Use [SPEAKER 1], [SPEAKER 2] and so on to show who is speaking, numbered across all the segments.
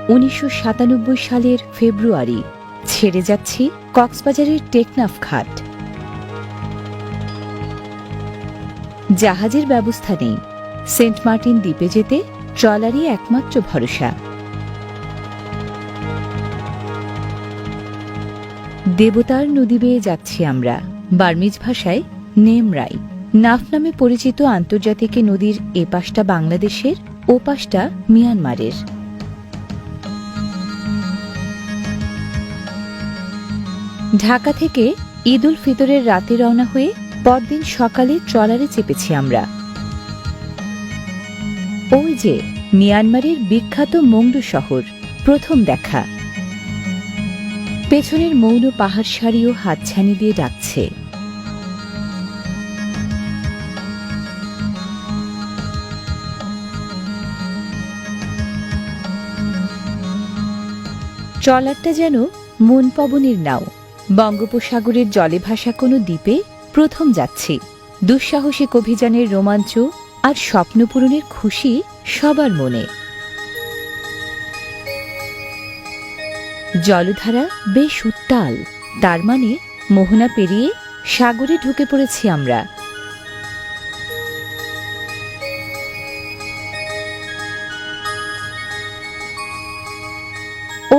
[SPEAKER 1] 1997 সালের ফেব্রুয়ারি। ছেড়ে যাচ্ছি কক্সবাজারের টেকনাফ ঘাট। জাহাজের ব্যবস্থা নেই। সেন্ট মার্টিন দ্বীপে যেতে ট্রলারই একমাত্র ভরসা। দেবতার নদী বেয়ে যাচ্ছি আমরা, বার্মিজ ভাষায় নেমরাই। নাফ নামে পরিচিত আন্তর্জাতিক নদীর এপাশটা বাংলাদেশের, ওপাশটা মিয়ানমারের। ঢাকা থেকে ঈদ উল ফিতরের রাতে রওনা হয়ে পরদিন সকালে ট্রলারে চেপেছি আমরা। ওই যে মিয়ানমারের বিখ্যাত মংডু শহর, প্রথম দেখা। পেছনের মৌন পাহাড় সারিও হাতছানি দিয়ে ডাকছে। ট্রলারটা যেন মন পবনের নাও। বঙ্গোপসাগরের জলে ভাসা কোনো দ্বীপে প্রথম যাচ্ছি। দুঃসাহসিক অভিযানের রোমাঞ্চ আর স্বপ্নপূরণের খুশি সবার মনে। জলধারা বেশ উত্তাল, তার মানে মোহনা পেরিয়ে সাগরে ঢুকে পড়েছি আমরা।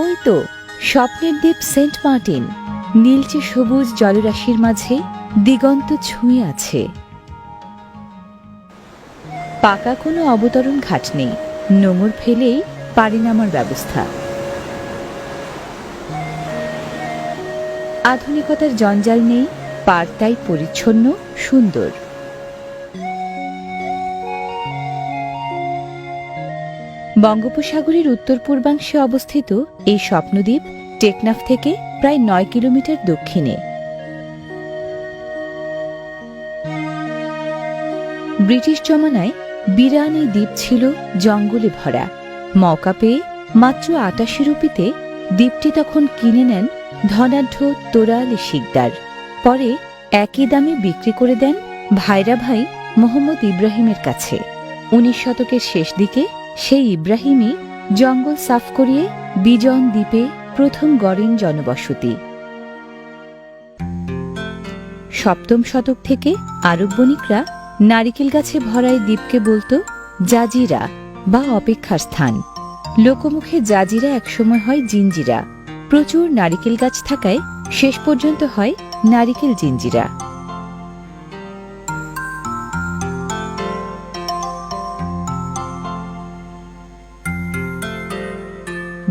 [SPEAKER 1] ওই তো স্বপ্নের দ্বীপ সেন্ট মার্টিন, নীলচে সবুজ জলরাশির মাঝে দিগন্ত ছুঁয়ে আছে। পাকা কোনো অবতরণ ঘাট নেই, নোঙর ফেলেই পাড়ি নামার ব্যবস্থা। আধুনিকতার জঞ্জাল নেই, পার তাই পরিচ্ছন্ন, সুন্দর। বঙ্গোপসাগরের উত্তর পূর্বাংশে অবস্থিত এই স্বপ্নদ্বীপ টেকনাফ থেকে প্রায় 9 কিলোমিটার দক্ষিণে। ব্রিটিশ জমানায় বিরান এই দ্বীপ ছিল জঙ্গলে ভরা। মৌকা পেয়ে মাত্র ৮৮ রুপিতে দ্বীপটি তখন কিনে নেন ধনাঢ্য তোরা আলী শিকদার। পরে একই দামে বিক্রি করে দেন ভাইরা ভাই মোহাম্মদ ইব্রাহিমের কাছে। 19 শতকের শেষ দিকে সেই ইব্রাহিমই জঙ্গল সাফ করিয়ে বিজন দ্বীপে প্রথম গড়েন জনবসতি। 7ম শতক থেকে আরব বণিকরা নারিকেল গাছে ভরায় দ্বীপকে বলতো জাজিরা বা অপেক্ষার স্থান। লোকমুখে জাজিরা একসময় হয় জিঞ্জিরা। প্রচুর নারিকেল গাছ থাকায় শেষ পর্যন্ত হয় নারিকেল জিঞ্জিরা।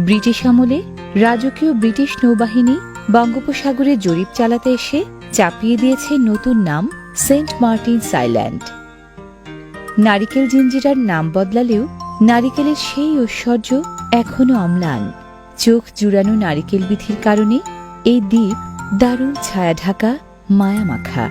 [SPEAKER 1] ব্রিটিশ আমলে রাজকীয় ব্রিটিশ নৌবাহিনী বঙ্গোপসাগরে জরিপ চালাতে এসে চাপিয়ে দিয়েছে নতুন নাম সেন্ট মার্টিনস আইল্যান্ড। নারিকেল জিঞ্জিরার নাম বদলালেও নারিকেলের সেই ঐশ্বর্য এখনো অম্লান। চোখ জুড়ানো নারিকেল বিথির কারণে এই দ্বীপ দারুণ ছায়া ঢাকা, মায়ামাখা।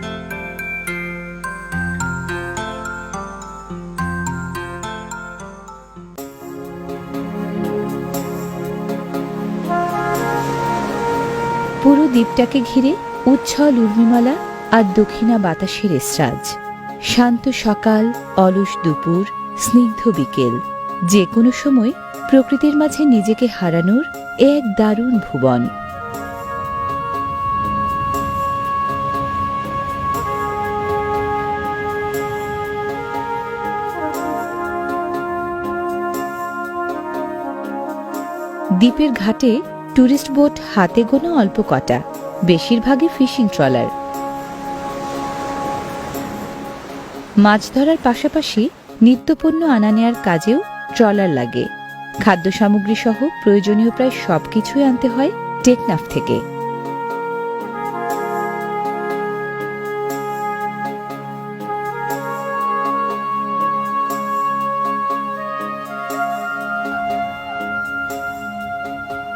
[SPEAKER 1] পুরো দ্বীপটাকে ঘিরে উচ্ছল উর্মিমালা আর দক্ষিণা বাতাসের এসরাজ। শান্ত সকাল, অলস দুপুর, স্নিগ্ধ বিকেল, যে কোনো সময় প্রকৃতির মাঝে নিজেকে হারানোর এক দারুণ ভুবন। দ্বীপের ঘাটে টুরিস্ট বোট হাতে গোনা অল্প কটা, বেশিরভাগই ফিশিং ট্রলার। মাছ ধরার পাশাপাশি নিত্যপণ্য আনা নেয়ার কাজেও ট্রলার লাগে। খাদ্য সামগ্রী সহ প্রয়োজনীয় প্রায় সবকিছুই আনতে হয় টেকনাফ থেকে।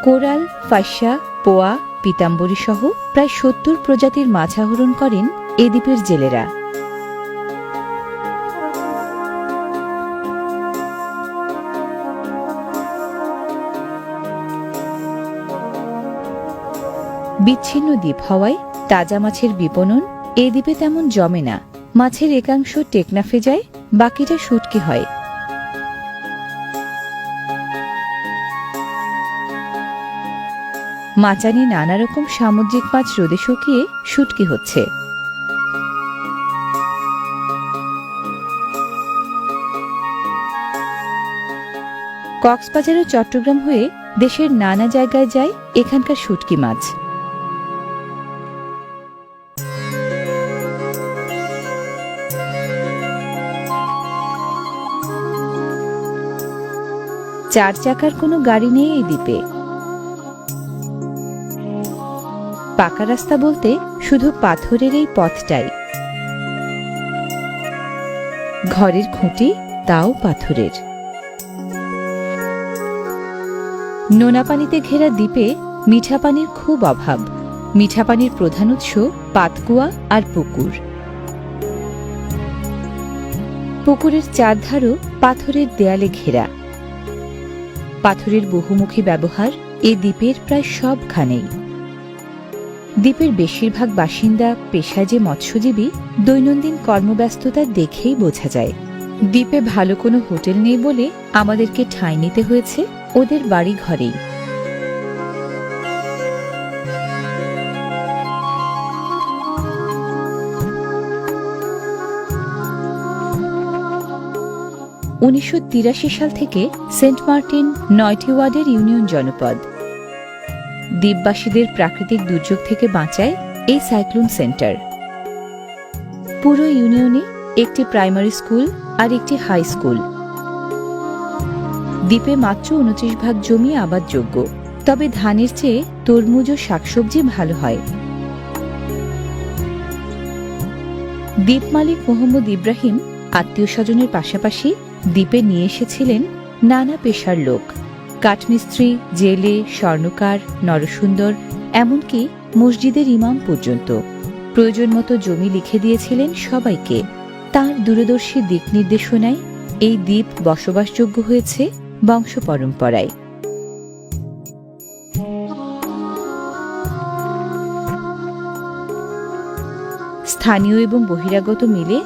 [SPEAKER 1] কোরাল, ফাঁসা, পোয়া, পিতাম্বরী সহ প্রায় 70 প্রজাতির মাছ আহরণ করেন এ দ্বীপের জেলেরা। বিচ্ছিন্ন দ্বীপ হওয়ায় তাজা মাছের বিপণন এ দ্বীপে তেমন জমে না। মাছের একাংশ টেকনাফে যায়, বাকিটা শুটকি হয়। মাচানে নানা রকম সামুদ্রিক মাছ রোদে শুকিয়ে শুটকি হচ্ছে। কক্সবাজার ও চট্টগ্রাম হয়ে দেশের নানা জায়গায় যায় এখানকার শুটকি মাছ। চার চাকার কোনো গাড়ি নেই এই দ্বীপে। পাকা রাস্তা বলতে শুধু পাথরের এই পথটাই। ঘরের খুঁটি তাও পাথরের। নোনা পানিতে ঘেরা দ্বীপে মিঠা পানির খুব অভাব। মিঠা পানির প্রধান উৎস পাতকুয়া আর পুকুর। পুকুরের চারধারও পাথরের দেয়ালে ঘেরা। পাথরের বহুমুখী ব্যবহার এ দ্বীপের প্রায় সবখানেই। দ্বীপের বেশিরভাগ বাসিন্দা পেশায় যে মৎস্যজীবী, দৈনন্দিন কর্মব্যস্ততা দেখেই বোঝা যায়। দ্বীপে ভালো কোনো হোটেল নেই বলে আমাদেরকে ঠাঁই নিতে হয়েছে ওদের বাড়ি ঘরেই। সাল থেকে সেন্ট মার্টিন 9টি ওয়ার্ডের ইউনিয়ন জনপদ। দ্বীপবাসীদের প্রাকৃতিক দুর্যোগ থেকে বাঁচায় এই সাইক্লোন সেন্টার। পুরো ইউনিয়নে একটি প্রাইমারি স্কুল আর একটি হাই স্কুল। দ্বীপে মাত্র 29% জমি আবাদযোগ্য, তবে ধানের চেয়ে তরমুজ ও শাকসবজি ভালো হয়। দ্বীপ মালিক মোহাম্মদ ইব্রাহিম আত্মীয় স্বজনের পাশাপাশি দ্বীপে নিয়ে এসেছিলেন নানা পেশার লোক, কাঠমিস্ত্রি, জেলে, স্বর্ণকার, নরসুন্দর, এমনকি মসজিদের ইমাম পর্যন্ত। প্রয়োজন মতো জমি লিখে দিয়েছিলেন সবাইকে। তাঁর দূরদর্শী দিক নির্দেশনায় এই দ্বীপ বসবাসযোগ্য হয়েছে বংশ পরম্পরায়। স্থানীয় এবং বহিরাগত মিলে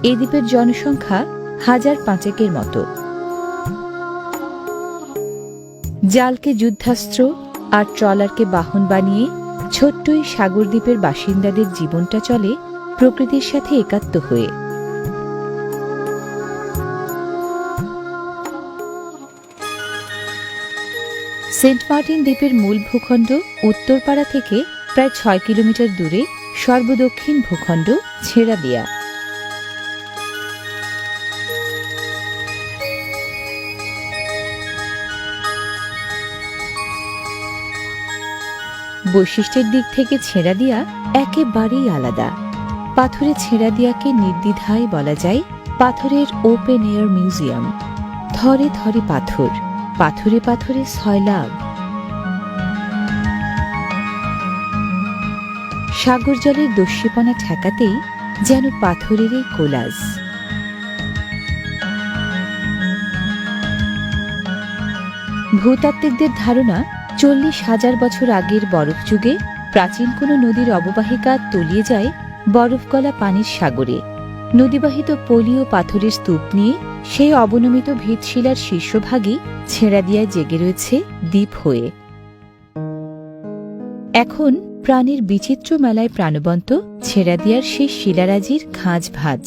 [SPEAKER 1] এই দ্বীপের জনসংখ্যা 1005 মতো। জালকে যুদ্ধাস্ত্র আর ট্রলারকে বাহন বানিয়ে ছোট্ট এই সাগর দ্বীপের বাসিন্দাদের জীবনটা চলে প্রকৃতির সাথে একাত্ম হয়ে। সেন্ট মার্টিন দ্বীপের মূল ভূখণ্ড উত্তরপাড়া থেকে প্রায় 6 কিলোমিটার দূরে সর্বদক্ষিণ ভূখণ্ড ছেড়াদিয়া। বৈশিষ্ট্যের দিক থেকে ছেড়াদিয়া একেবারেই আলাদা। পাথরে ছেড়াদিয়াকে নির্দ্বিধায় বলা যায় পাথরের ওপেন এয়ার মিউজিয়াম। থরে থরে পাথর, পাথরে পাথরে সয়লাব। সাগর জলের দস্যিপনা ঠেকাতেই যেন পাথরের এই কোলাজ। ভূতাত্ত্বিকদের ধারণা 40,000 বছর আগের বরফ যুগে প্রাচীন কোনো নদীর অববাহিকা তলিয়ে যায় বরফ গলা পানির সাগরে। নদীবাহিত পলি ও পাথরের স্তূপ নিয়ে সেই অবনমিত ভিতশিলার শীর্ষভাগই ছেড়াদিয়ায় জেগে রয়েছে দ্বীপ হয়ে। এখন প্রাণের বিচিত্র মেলায় প্রাণবন্ত ছেড়াদিয়ার সেই শিলারাজির খাঁজ ভাঁজ।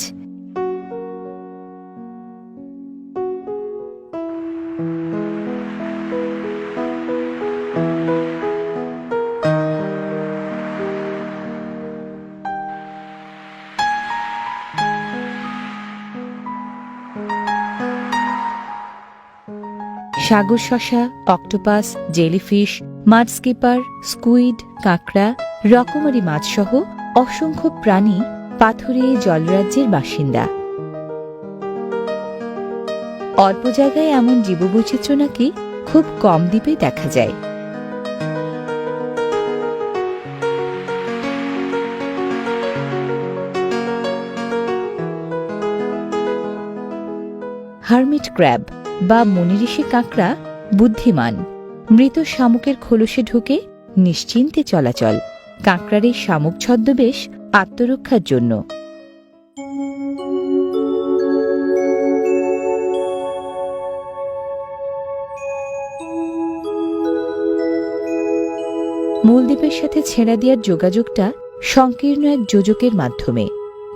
[SPEAKER 1] সাগর শসা, অক্টোপাস, জেলিফিশ, মাডস্কিপার, স্কুইড, কাঁকড়া, রকমারি মাছসহ অসংখ্য প্রাণী পাথরে জলরাজ্যের বাসিন্দা। অল্প জায়গায় এমন জীববৈচিত্র্য নাকি খুব কম দ্বীপে দেখা যায়। হারমিট ক্র্যাব বা মনিঋষি কাঁকড়া বুদ্ধিমান। মৃত শামুকের খোলসে ঢুকে নিশ্চিন্তে চলাচল। কাঁকড়ার এই শামুক ছদ্মবেশ আত্মরক্ষার জন্য। মূল দ্বীপের সাথে ছেড়া দেওয়ার যোগাযোগটা সংকীর্ণ এক যোজকের মাধ্যমে।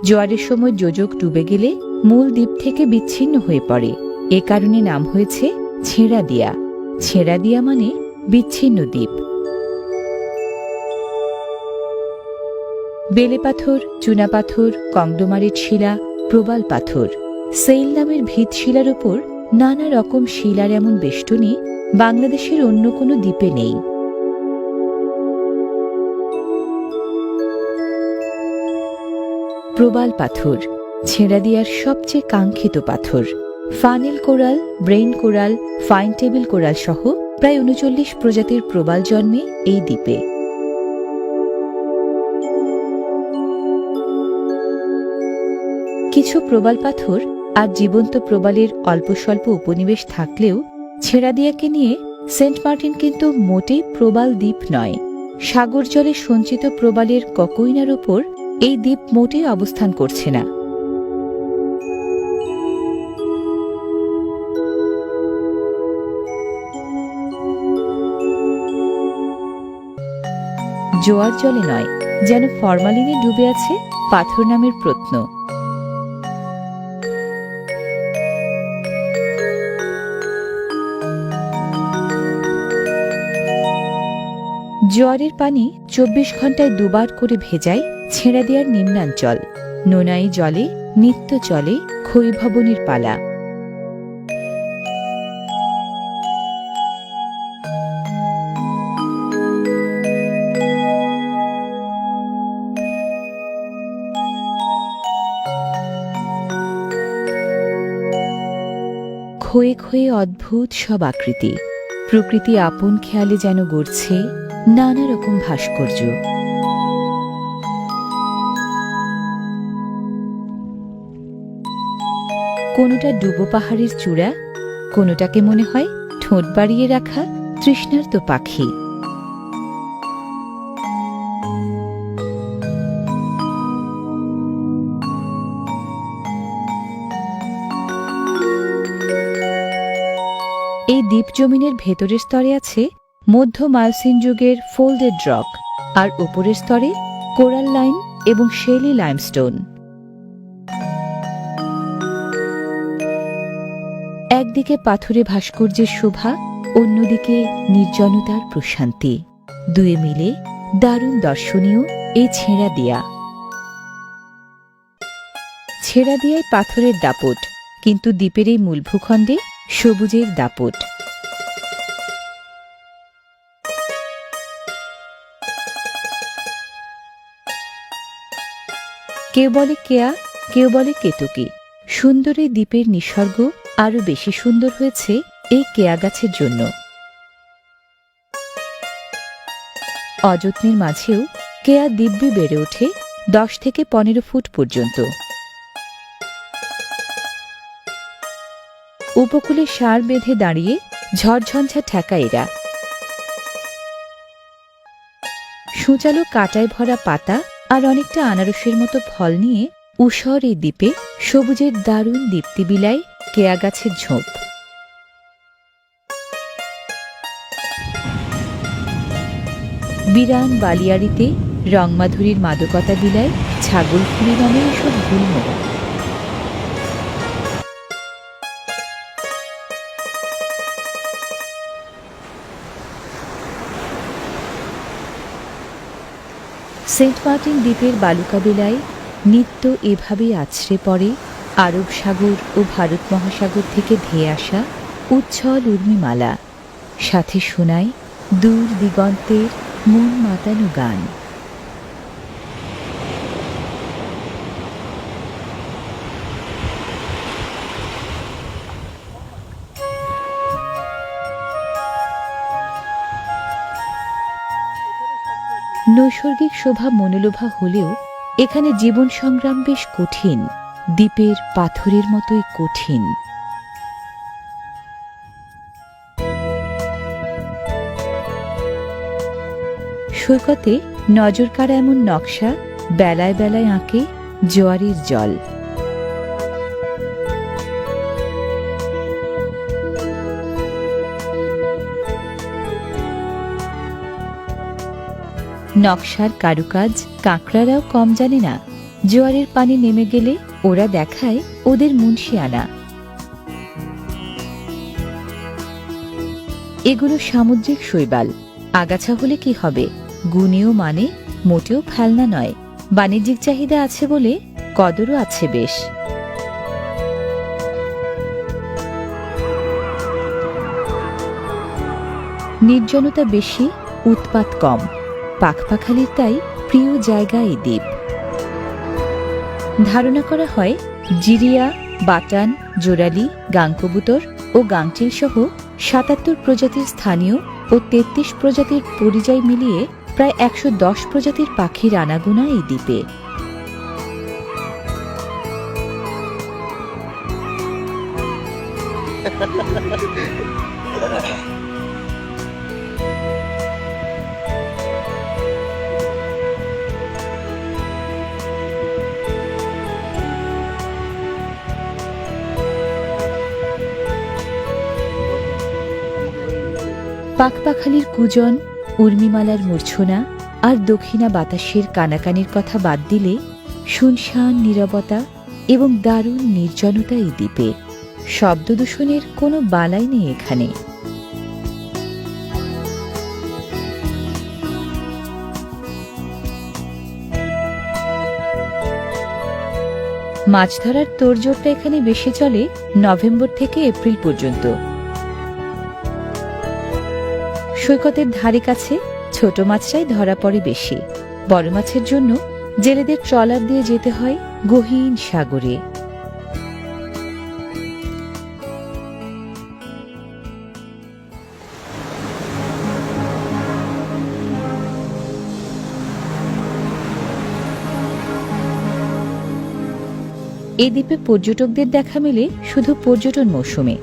[SPEAKER 1] জোয়ারের সময় যোজক ডুবে গেলে মূল দ্বীপ থেকে বিচ্ছিন্ন হয়ে পড়ে। এ কারণে নাম হয়েছে ছেড়া দিয়া। ছেড়া দিয়া মানে বিচ্ছিন্ন দ্বীপ। বেলে পাথর, চুনাপাথর, কংডোমারিট শিলা, প্রবাল পাথর, সেইল নামের ভিত শিলার উপর নানা রকম শিলার এমন বেষ্টনী বাংলাদেশের অন্য কোনো দ্বীপে নেই। প্রবাল পাথর ছেড়া দিয়ার সবচেয়ে কাঙ্ক্ষিত পাথর। Funnel coral, brain coral, fine table coral সহ প্রায় ৩৯ প্রজাতির প্রবাল জন্মে এই দ্বীপে। কিছু প্রবাল পাথর আর জীবন্ত প্রবালের অল্প স্বল্প উপনিবেশ থাকলেও ছেড়া দিয়াকে নিয়ে সেন্ট মার্টিন কিন্তু মোটেই প্রবাল দ্বীপ নয়। সাগর জলে সঞ্চিত প্রবালের ককইনার উপর এই দ্বীপ মোটেই অবস্থান করছে না। জোয়ার জলে নয়, যেন ফরমালিনে ডুবে আছে পাথর নামের প্রত্ন। জোয়ারের পানি ২৪ ঘন্টায় দুবার করে ভেজায় ছেড়া দেওয়ার নিম্নাঞ্চল। নোনাই জলে নিত্য চলে ক্ষয়ভবনের পালা। ক্ষয়ে ক্ষয়ে অদ্ভুত সব আকৃতি। প্রকৃতি আপন খেয়ালে যেন গড়ছে নানা রকম ভাস্কর্য। কোনোটা ডুবো পাহাড়ের চূড়া, কোনোটাকে মনে হয় ঠোঁট বাড়িয়ে রাখা তৃষ্ণার্ত পাখি। এই দ্বীপ জমিনের ভেতরের স্তরে আছে মধ্য মায়োসিন যুগের ফোল্ডেড রক, আর উপরের স্তরে কোরাল লাইন এবং শেলি লাইমস্টোন। একদিকে পাথুরে ভাস্কর্যের শোভা, অন্যদিকে নির্জনতার প্রশান্তি। দুয়ে মিলে দারুণ দর্শনীয় এই ছেড়া দিয়া। ছেড়া দিয়ায় পাথরের দাপট, কিন্তু দ্বীপের এই মূল ভূখণ্ডে সবুজের দাপট। কেউ বলে কেয়া, কেউ বলে কেতকী। সুন্দর এই দ্বীপের নিসর্গ আরো বেশি সুন্দর হয়েছে এই কেয়া গাছের জন্য। অযত্নের মাঝেও কেয়া দিব্যি বেড়ে ওঠে ১০ থেকে ১৫ ফুট পর্যন্ত। উপকূলে সার বেঁধে দাঁড়িয়ে ঝড়ঝঞ্ঝা ঠেকা এরা। সূচালো কাঁটায় ভরা পাতা আর অনেকটা আনারসের মতো ফল নিয়ে উষর এই দ্বীপে সবুজের দারুণ দীপ্তি বিলায় কেয়া গাছের ঝোপ। বিরান বালিয়াড়িতে রংমাধুরীর মাদকতা বিলায় ছাগলফুলি নামের এসব গুল্ম। সেন্ট মার্টিন দ্বীপের বালুকা বিলায় নিত্য এভাবেই আছড়ে পড়ে আরব সাগর ও ভারত মহাসাগর থেকে ধেয়ে আসা উচ্ছল উর্মিমালা। সাথে শোনায় দূর দিগন্তের মন মাতানো গান। নৈসর্গিক শোভা মনোলোভা হলেও এখানে জীবন সংগ্রাম বেশ কঠিন, দ্বীপের পাথরের মতোই কঠিন। সৈকতে নজর কাড়া এমন নকশা বেলায় বেলায় আঁকে জোয়ারের জল। নকশার কারুকাজ কাঁকড়ারাও কম জানে না। জোয়ারের পানি নেমে গেলে ওরা দেখায় ওদের মুন্সিয়ানা। এগুলো সামুদ্রিক শৈবাল। আগাছা হলে কি হবে, গুণেও মানে মোটেও ফেলনা নয়। বাণিজ্যিক চাহিদা আছে বলে কদরও আছে বেশ। নির্জনতা বেশি, উৎপাত কম। পাখপাখালির তাই প্রিয় জায়গা এই দ্বীপ। ধারণা করা হয় জিরিয়া, বাটান, জোরালি, গাংকবুতর ও গাংচিল সহ ৭৭ প্রজাতির স্থানীয় ও ৩৩ প্রজাতির পরিযায়ী মিলিয়ে প্রায় ১১০ প্রজাতির পাখির আনাগোনা এই দ্বীপে। পাখপাখালির কুজন, উর্মিমালার মূর্ছনা আর দক্ষিণা বাতাসের কানাকানির কথা বাদ দিলে শুনশান নীরবতা এবং দারুণ নির্জনতা এই দ্বীপে। শব্দদূষণের কোনো বালাই নেই এখানে। মাছ ধরার তোড়জোড়টা এখানে বেশি চলে নভেম্বর থেকে এপ্রিল পর্যন্ত। সৈকতের ধারে কাছে ছোট মাছটাই ধরা পড়ে বেশি। বড় মাছের জন্য জেলেদের ট্রলার দিয়ে যেতে হয় গহীন সাগরে। এই দ্বীপে পর্যটকদের দেখা মেলে শুধু পর্যটন মৌসুমে।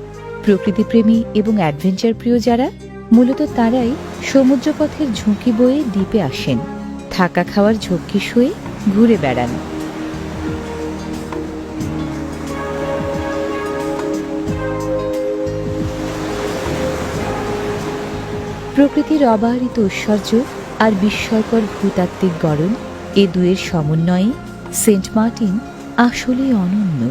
[SPEAKER 1] প্রকৃতিপ্রেমী এবং অ্যাডভেঞ্চার প্রিয় যারা, মূলত তারাই সমুদ্রপথের ঝুঁকি বয়ে দ্বীপে আসেন, থাকা খাওয়ার ঝক্কি শুয়ে ঘুরে বেড়ান। প্রকৃতির অবারিত ঐশ্বর্য আর বিস্ময়কর ভূতাত্ত্বিক গড়ন, এ দুয়ের সমন্বয়ে সেন্ট মার্টিন আসলে অনন্য।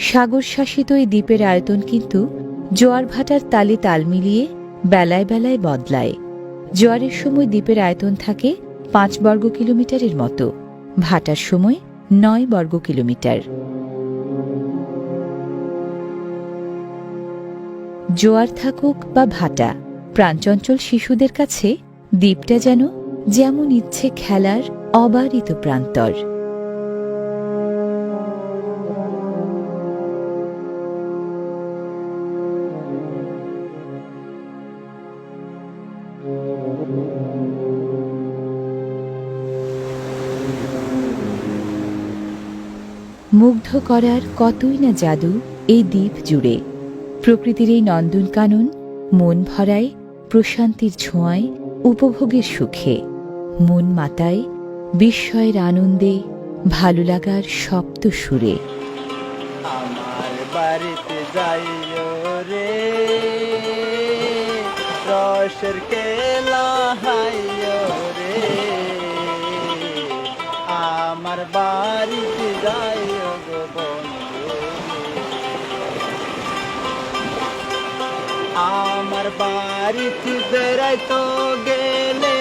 [SPEAKER 1] সাগর শাসিত এই দ্বীপের আয়তন কিন্তু জোয়ার ভাটার তালে তাল মিলিয়ে বেলায় বেলায় বদলায়। জোয়ারের সময় দ্বীপের আয়তন থাকে ৫ বর্গ কিলোমিটারের মতো, ভাটার সময় ৯ বর্গ কিলোমিটার। জোয়ার থাকুক বা ভাটা, প্রাণচঞ্চল শিশুদের কাছে দ্বীপটা যেন যেমন ইচ্ছে খেলার অবারিত প্রান্তর। মুগ্ধ করার কতই না জাদু এই দ্বীপ জুড়ে। প্রকৃতির এই নন্দনকানন মন ভরায় প্রশান্তির ছোঁয়ায়, উপভোগের সুখে। মন মাতায় বিস্ময়ের আনন্দে, ভালো লাগার শব্দ সুরে।
[SPEAKER 2] আমার বাড়িতে যাইও রে, রসের কেলা হাইও রে, আমার বাড়িতে যাইও গো বন্ধু, আমার বাড়িতে বেড়াইতো গেলে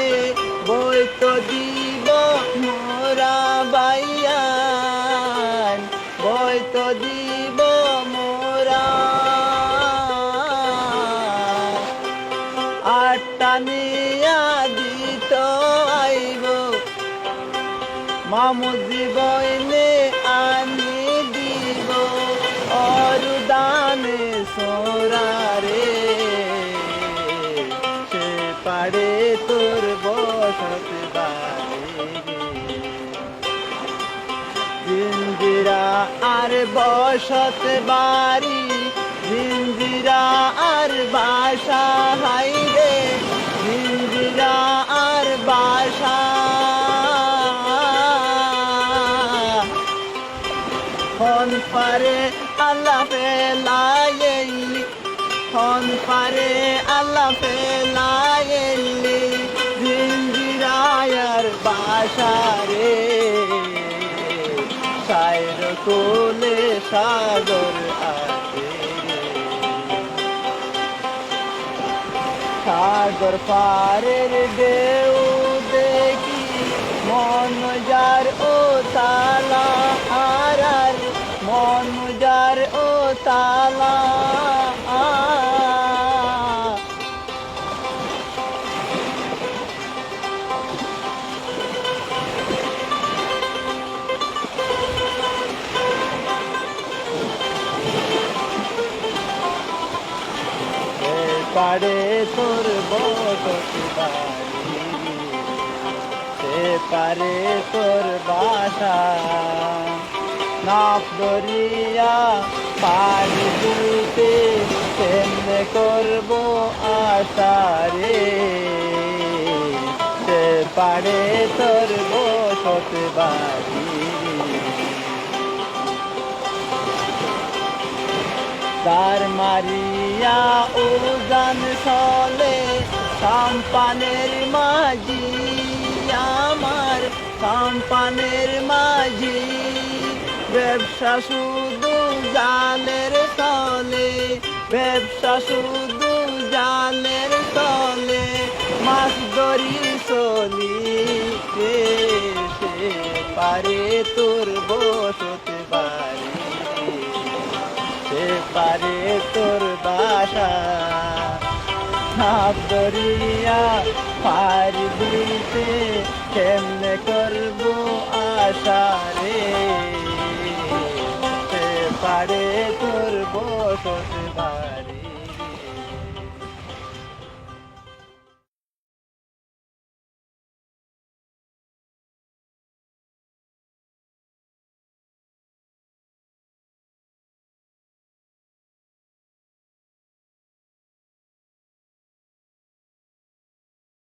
[SPEAKER 2] বই তো দিব মোরা বাইয়ান, বই তো দিব মোরা, আটটা নিয়া দিত আইব মামুজি বইনে আনি দিব অরুদানে সোরারে, সে পাড়ে তোর বসত বাড়ি, জিঞ্জিরা আর বসত বাড়ি, জিঞ্জিরা আর বাসা হাইরে, জিঞ্জিরা আর বাসা। ফেলাইলি জিঞ্জিরায়ার বাসারে সাইর কোলে সাগর আছে সাগর পারের ঢেউ দেখি মন যার ও তালা আর মন যার ও তালা পারে তোর বসতি বাড়ি সে পারে তোর বাসা নাপ দরিয়া পানি দিতে কেমনে করবো আশা রে সে পারে তোর বসতি বাড়ি তার মারিয়া উজান চলে সাম্পানের মাঝি আমার সাম্পানের মাঝি ব্যবসা শুধু জালের তলে ব্যবসা শুধু জালের তলে মাছ ধরি চলি সে পারে তোর বসতে পারে সে পারে তোর বাসা নাপ দরিয়া পার দিতে কেমনে করবো আশা রে সে পারে তোর বসতে পারে